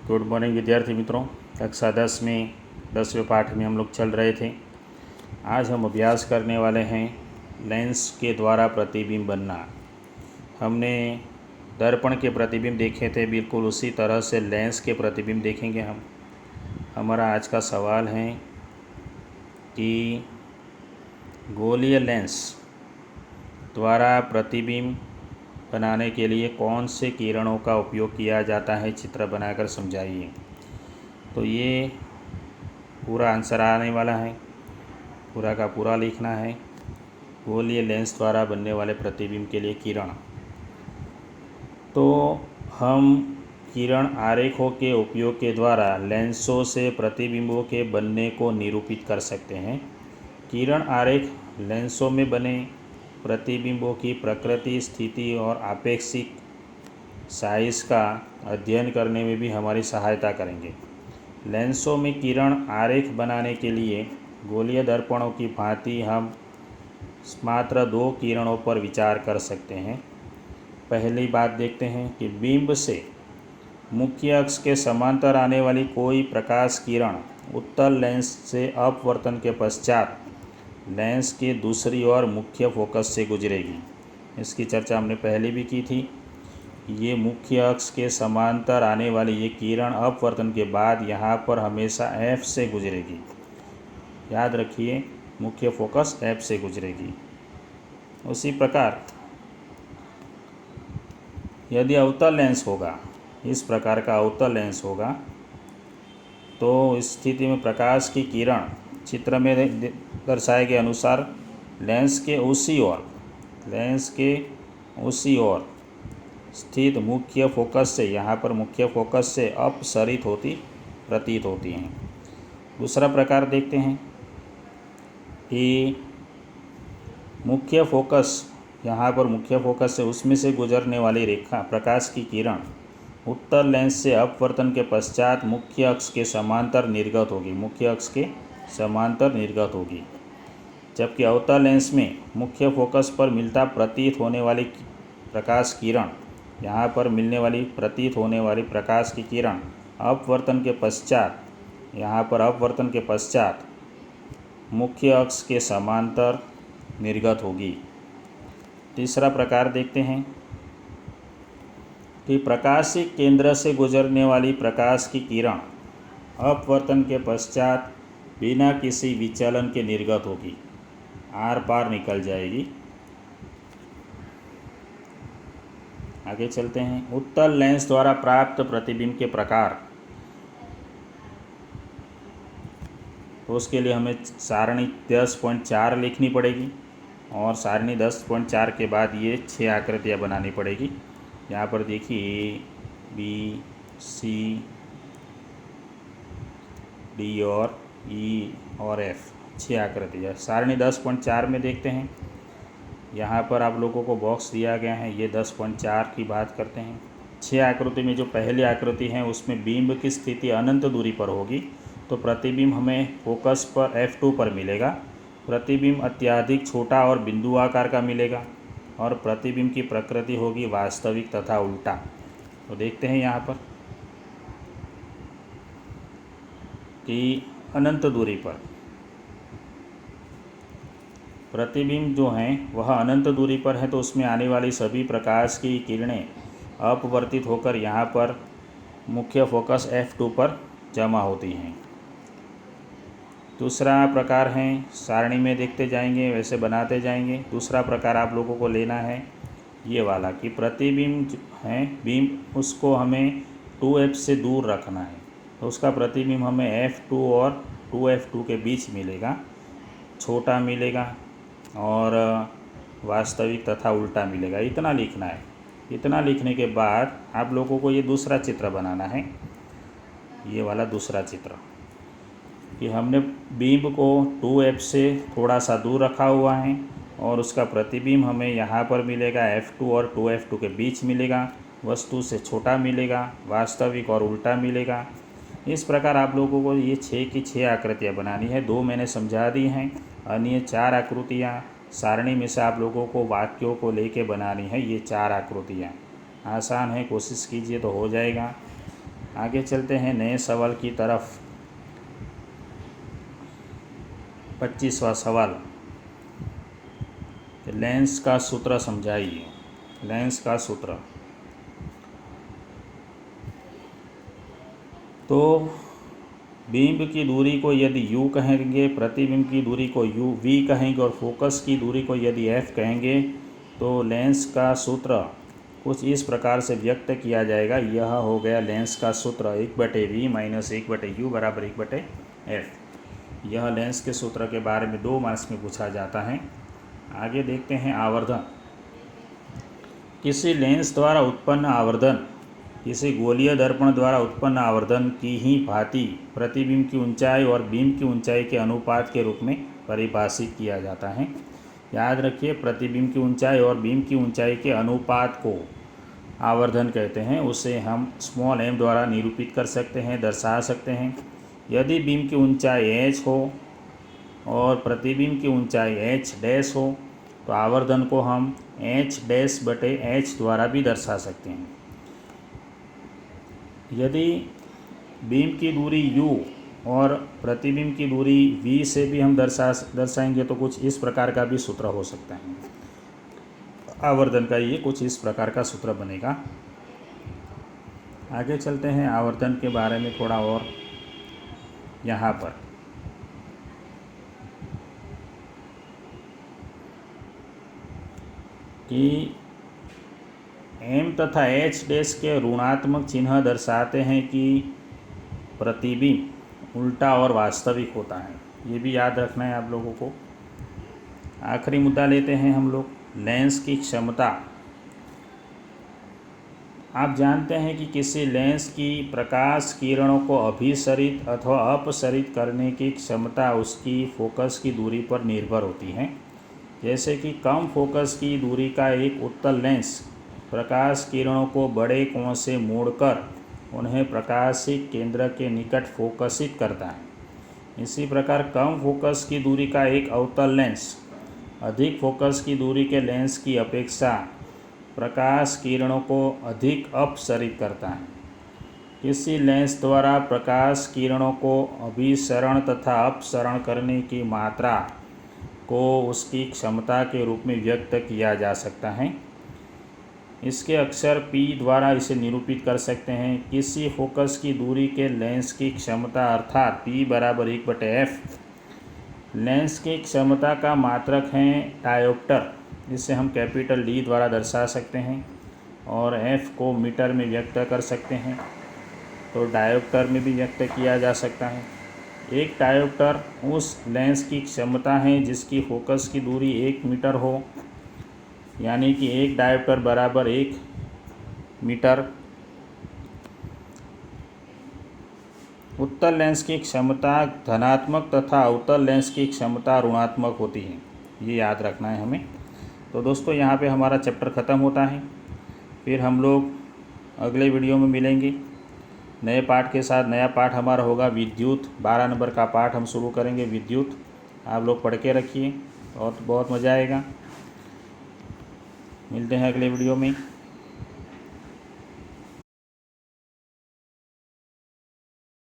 Good morning विद्यार्थी मित्रों। कक्षा 10 में 10वें पाठ में हम लोग चल रहे थे। आज हम अभ्यास करने वाले हैं लेंस के द्वारा प्रतिबिंब बनना। हमने दर्पण के प्रतिबिंब देखे थे, बिल्कुल उसी तरह से लेंस के प्रतिबिंब देखेंगे हम। हमारा आज का सवाल है कि गोलीय लेंस द्वारा प्रतिबिंब बनाने के लिए कौन से किरणों का उपयोग किया जाता है, चित्र बनाकर समझाइए। तो ये पूरा आंसर आने वाला है, पूरा का पूरा लिखना है। गोलीय लेंस द्वारा बनने वाले प्रतिबिंब के लिए किरण। तो हम किरण आरेखों के उपयोग के द्वारा लेंसों से प्रतिबिंबों के बनने को निरूपित कर सकते हैं। किरण आरेख लेंसों में बने प्रतिबिंबों की प्रकृति, स्थिति और आपेक्षिक साइज का अध्ययन करने में भी हमारी सहायता करेंगे। लेंसों में किरण आरेख बनाने के लिए गोलीय दर्पणों की भांति हम मात्र दो किरणों पर विचार कर सकते हैं। पहली बात देखते हैं कि बिंब से मुख्य अक्ष के समांतर आने वाली कोई प्रकाश किरण उत्तल लेंस से अपवर्तन के पश्चात लेंस के दूसरी ओर मुख्य फोकस से गुजरेगी। इसकी चर्चा हमने पहले भी की थी। ये मुख्य अक्ष के समांतर आने वाली ये किरण अपवर्तन के बाद यहाँ पर हमेशा F से गुजरेगी। याद रखिए, मुख्य फोकस F से गुजरेगी। उसी प्रकार यदि अवतल लेंस होगा, इस प्रकार का अवतल लेंस होगा, तो इस स्थिति में प्रकाश की किरण चित्र में दर्शाए गए अनुसार लेंस के उसी ओर स्थित मुख्य फोकस से, यहाँ पर मुख्य फोकस से अपसरित होती प्रतीत होती हैं। दूसरा प्रकार देखते हैं कि मुख्य फोकस, यहाँ पर मुख्य फोकस से उसमें से गुजरने वाली रेखा प्रकाश की किरण उत्तल लेंस से अपवर्तन के पश्चात मुख्य अक्ष के समांतर निर्गत होगी, जबकि अवतल लेंस में मुख्य फोकस पर मिलता प्रतीत होने वाली प्रकाश किरण, यहाँ पर मिलने वाली प्रतीत होने वाली प्रकाश की किरण अपवर्तन के पश्चात मुख्य अक्ष के समांतर निर्गत होगी। तीसरा प्रकार देखते हैं कि प्रकाशिक केंद्र से गुजरने वाली प्रकाश की किरण अपवर्तन के पश्चात बिना किसी विचलन के निर्गत होगी, आर पार निकल जाएगी। आगे चलते हैं। उत्तल लेंस द्वारा प्राप्त प्रतिबिंब के प्रकार। तो उसके लिए हमें सारणी 10.4 लिखनी पड़ेगी और सारणी 10.4 के बाद ये 6 आकृतियाँ बनानी पड़ेगी। यहाँ पर देखिए A, B, C, D और E और F 6 आकृतियाँ। सारणी 10.4 में देखते हैं, यहाँ पर आप लोगों को बॉक्स दिया गया है। ये 10.4 की बात करते हैं। 6 आकृति में जो पहली आकृति है उसमें बिंब की स्थिति अनंत दूरी पर होगी, तो प्रतिबिंब हमें फोकस पर F2 पर मिलेगा। प्रतिबिंब अत्यधिक छोटा और बिंदु आकार का मिलेगा और प्रतिबिंब की प्रकृति होगी वास्तविक तथा उल्टा। तो देखते हैं यहाँ पर कि अनंत दूरी पर प्रतिबिंब जो हैं वह अनंत दूरी पर है, तो उसमें आने वाली सभी प्रकाश की किरणें अपवर्तित होकर यहाँ पर मुख्य फोकस F2 पर जमा होती हैं। दूसरा प्रकार है, सारणी में देखते जाएंगे, वैसे बनाते जाएंगे। दूसरा प्रकार आप लोगों को लेना है ये वाला कि प्रतिबिंब है, बिंब उसको हमें 2F से दूर रखना है, तो उसका प्रतिबिंब हमें F2 और 2F2 के बीच मिलेगा, छोटा मिलेगा और वास्तविक तथा उल्टा मिलेगा। इतना लिखना है। इतना लिखने के बाद आप लोगों को ये दूसरा चित्र बनाना है, ये वाला दूसरा चित्र कि हमने बिंब को 2F से थोड़ा सा दूर रखा हुआ है और उसका प्रतिबिंब हमें यहाँ पर मिलेगा F2 और 2F2 के बीच मिलेगा, वस्तु से छोटा मिलेगा, वास्तविक और उल्टा मिलेगा। इस प्रकार आप लोगों को ये 6 की 6 आकृतियाँ बनानी है। 2 मैंने समझा दी हैं, अन्य 4 आकृतियाँ सारणी में से आप लोगों को वाक्यों को लेके बनानी है। ये 4 आकृतियाँ आसान है, कोशिश कीजिए तो हो जाएगा। आगे चलते हैं नए सवाल की तरफ। 25वां सवाल, लेंस का सूत्र समझाइए। लेंस का सूत्र, तो बिंब की दूरी को यदि u कहेंगे, प्रतिबिंब की दूरी को v कहेंगे और फोकस की दूरी को यदि f कहेंगे, तो लेंस का सूत्र कुछ इस प्रकार से व्यक्त किया जाएगा। यह हो गया लेंस का सूत्र 1/v माइनस 1/u बराबर 1/f। यह लेंस के सूत्र के बारे में 2 मार्क्स में पूछा जाता है। आगे देखते हैं आवर्धन। किसी लेंस द्वारा उत्पन्न आवर्धन किसी गोलीय दर्पण द्वारा उत्पन्न आवर्धन की ही भांति प्रतिबिंब की ऊंचाई और बीम की ऊंचाई के अनुपात के रूप में परिभाषित किया जाता है। याद रखिए, प्रतिबिंब की ऊंचाई और बीम की ऊंचाई के अनुपात को आवर्धन कहते हैं। उसे हम स्मॉल m द्वारा निरूपित कर सकते हैं, दर्शा सकते हैं। यदि बीम की ऊंचाई h हो और प्रतिबिंब की ऊंचाई h डैश हो, तो आवर्धन को हम h डैश बटे h द्वारा भी दर्शा सकते हैं। यदि बीम की दूरी u और प्रतिबिंब की दूरी v से भी हम दर्शाएंगे तो कुछ इस प्रकार का भी सूत्र हो सकता है। आवर्धन का ये कुछ इस प्रकार का सूत्र बनेगा। आगे चलते हैं आवर्धन के बारे में थोड़ा और। यहाँ पर कि m तथा h डैश के ऋणात्मक चिन्ह दर्शाते हैं कि प्रतिबिंब उल्टा और वास्तविक होता है। ये भी याद रखना है आप लोगों को। आखिरी मुद्दा लेते हैं हम लोग, लेंस की क्षमता। आप जानते हैं कि किसी लेंस की प्रकाश किरणों को अभिसरित अथवा अपसरित करने की क्षमता उसकी फोकस की दूरी पर निर्भर होती है। जैसे कि कम फोकस की दूरी का एक उत्तल लेंस प्रकाश किरणों को बड़े कोण से मोड़कर उन्हें प्रकाशिक केंद्र के निकट फोकसित करता है। इसी प्रकार कम फोकस की दूरी का एक अवतल लेंस अधिक फोकस की दूरी के लेंस की अपेक्षा प्रकाश किरणों को अधिक अपसरित करता है। किसी लेंस द्वारा प्रकाश किरणों को अभिसरण तथा अपसरण करने की मात्रा को उसकी क्षमता के रूप में व्यक्त किया जा सकता है। इसके अक्षर P द्वारा इसे निरूपित कर सकते हैं। किसी फोकस की दूरी के लेंस की क्षमता अर्थात P बराबर 1/f। लेंस की क्षमता का मात्रक है डायोप्टर, जिसे हम कैपिटल D द्वारा दर्शा सकते हैं और f को मीटर में व्यक्त कर सकते हैं, तो डायोप्टर में भी व्यक्त किया जा सकता है। एक डायोप्टर उस लेंस की क्षमता है जिसकी फोकस की दूरी 1 मीटर हो, यानी कि एक डायोप्टर बराबर 1 मीटर। उत्तल लेंस की क्षमता धनात्मक तथा अवतल लेंस की क्षमता ऋणात्मक होती है। ये याद रखना है हमें। तो दोस्तों, यहाँ पे हमारा चैप्टर ख़त्म होता है। फिर हम लोग अगले वीडियो में मिलेंगे नए पाठ के साथ। नया पाठ हमारा होगा विद्युत। 12 नंबर का पाठ हम शुरू करेंगे, विद्युत। आप लोग पढ़ के रखिए और बहुत मज़ा आएगा। मिलते हैं अगले वीडियो में।